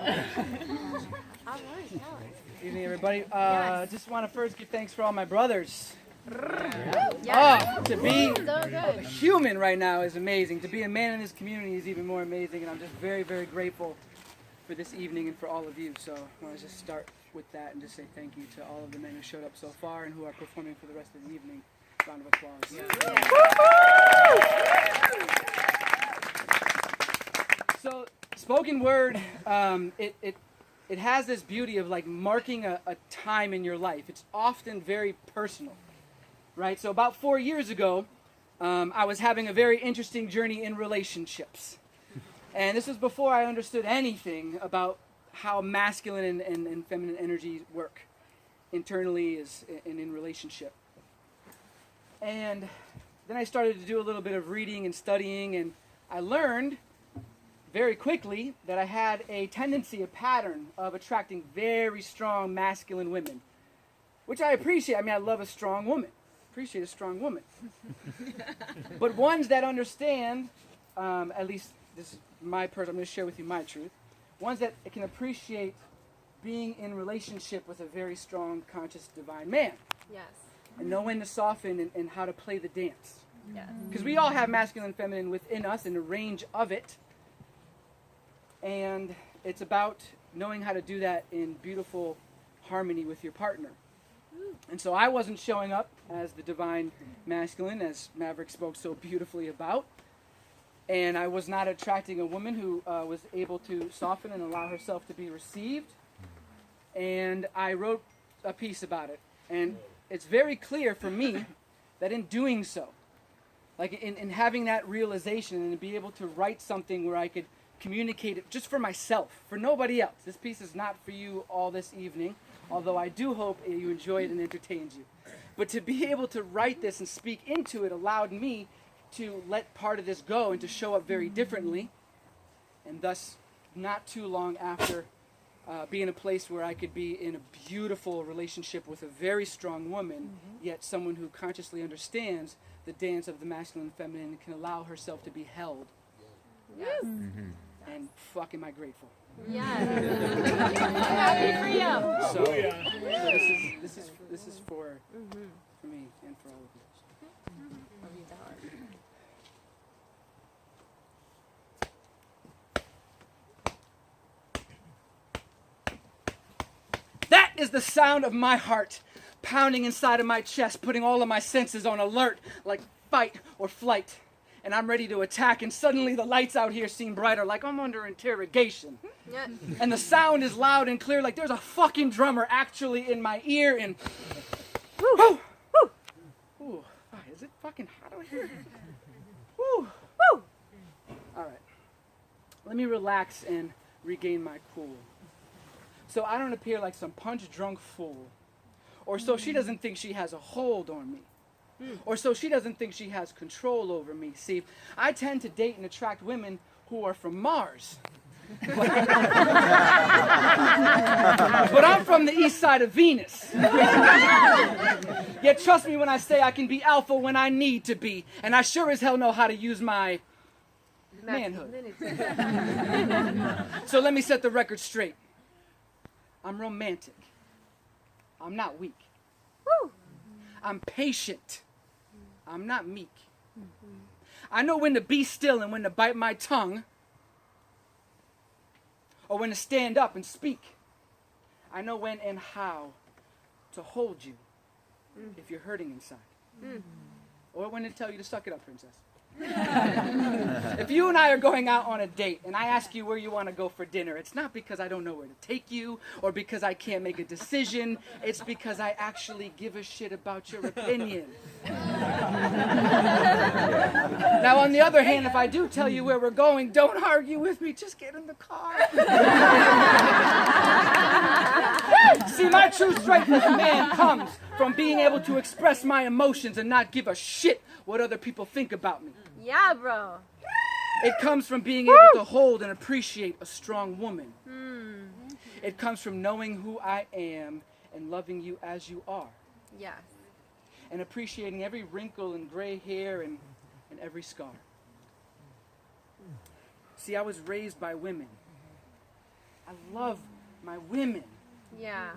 All right. Good evening, everybody. Yes. Just want to first give thanks for all my brothers. Yes. To be So a good. human right now is amazing. To be a man in this community is even more amazing, and I'm just very, very grateful for this evening and for all of you. So I want to just start with that and just say thank you to all of the men who showed up so far and who are performing for the rest of the evening. Round of applause. So spoken word, it has this beauty of like marking a time in your life. It's often very personal, right? So about 4 years ago, I was having a very interesting journey in relationships. And this was before I understood anything about how masculine and feminine energies work internally and in relationship. And then I started to do a little bit of reading and studying, and I learned very quickly that I had a tendency, a pattern of attracting very strong masculine women, which I appreciate. I mean, I love a strong woman. Appreciate a strong woman. But ones that understand, at least this is my person, I'm going to share with you my truth, ones that can appreciate being in relationship with a very strong, conscious, divine man. Yes. And know when to soften and how to play the dance. Yes. Because we all have masculine and feminine within us and the range of it. And it's about knowing how to do that in beautiful harmony with your partner. And so I wasn't showing up as the divine masculine, as Maverick spoke so beautifully about. And I was not attracting a woman who was able to soften and allow herself to be received. And I wrote a piece about it. And it's very clear for me that in doing so, like in having that realization and be able to write something where I could communicate it just for myself, for nobody else. This piece is not for you all this evening, although I do hope you enjoy it and entertains you. But to be able to write this and speak into it allowed me to let part of this go and to show up very differently, and thus not too long after be in a place where I could be in a beautiful relationship with a very strong woman, yet someone who consciously understands the dance of the masculine and feminine and can allow herself to be held. Yes. And fuck, am I grateful. Yes. I'm happy for you. So this is for me and for all of you. Love you to heart. That is the sound of my heart pounding inside of my chest, putting all of my senses on alert, like fight or flight. And I'm ready to attack, and suddenly the lights out here seem brighter, like I'm under interrogation. Yeah. And the sound is loud and clear, like there's a fucking drummer actually in my ear, and... Woo! Woo! Ooh, is it fucking hot out here? Woo! Woo! All right. Let me relax and regain my cool. So I don't appear like some punch-drunk fool. Or so she doesn't think she has a hold on me. Or so she doesn't think she has control over me. See, I tend to date and attract women who are from Mars. But I'm from the east side of Venus. Yet trust me when I say I can be alpha when I need to be. And I sure as hell know how to use my manhood. So let me set the record straight. I'm romantic. I'm not weak. Woo. I'm patient. I'm not meek. I know when to be still and when to bite my tongue, or when to stand up and speak. I know when and how to hold you if you're hurting inside. Or when to tell you to suck it up, princess. If you and I are going out on a date and I ask you where you want to go for dinner, it's not because I don't know where to take you or because I can't make a decision. It's because I actually give a shit about your opinion. Now, on the other hand, if I do tell you where we're going, don't argue with me. Just get in the car. See, my true strength as a man comes from being able to express my emotions and not give a shit what other people think about me. Yeah, bro. It comes from being able to hold and appreciate a strong woman. It comes from knowing who I am and loving you as you are. Yes. And appreciating every wrinkle and gray hair and every scar. See, I was raised by women. I I love my women. Yeah.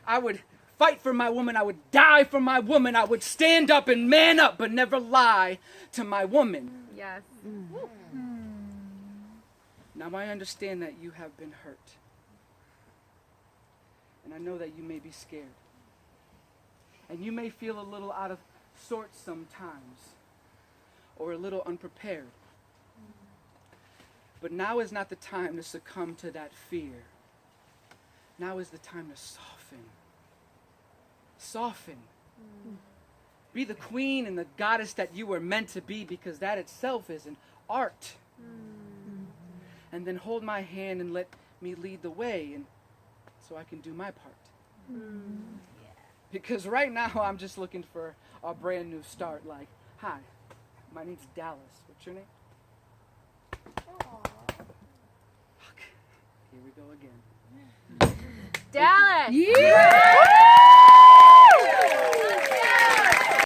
I would fight for my woman. I would die for my woman. I would stand up and man up, but never lie to my woman. Yes. Now I understand that you have been hurt. And I know that you may be scared. And you may feel a little out of sorts sometimes, or a little unprepared. But now is not the time to succumb to that fear. Now is the time to soften. Soften. Be the queen and the goddess that you were meant to be, because that itself is an art. And then hold my hand and let me lead the way, and so I can do my part. Because right now I'm just looking for a brand new start. Like, hi, my name's Dallas. What's your name? Here we go again. Dallas! Yeah!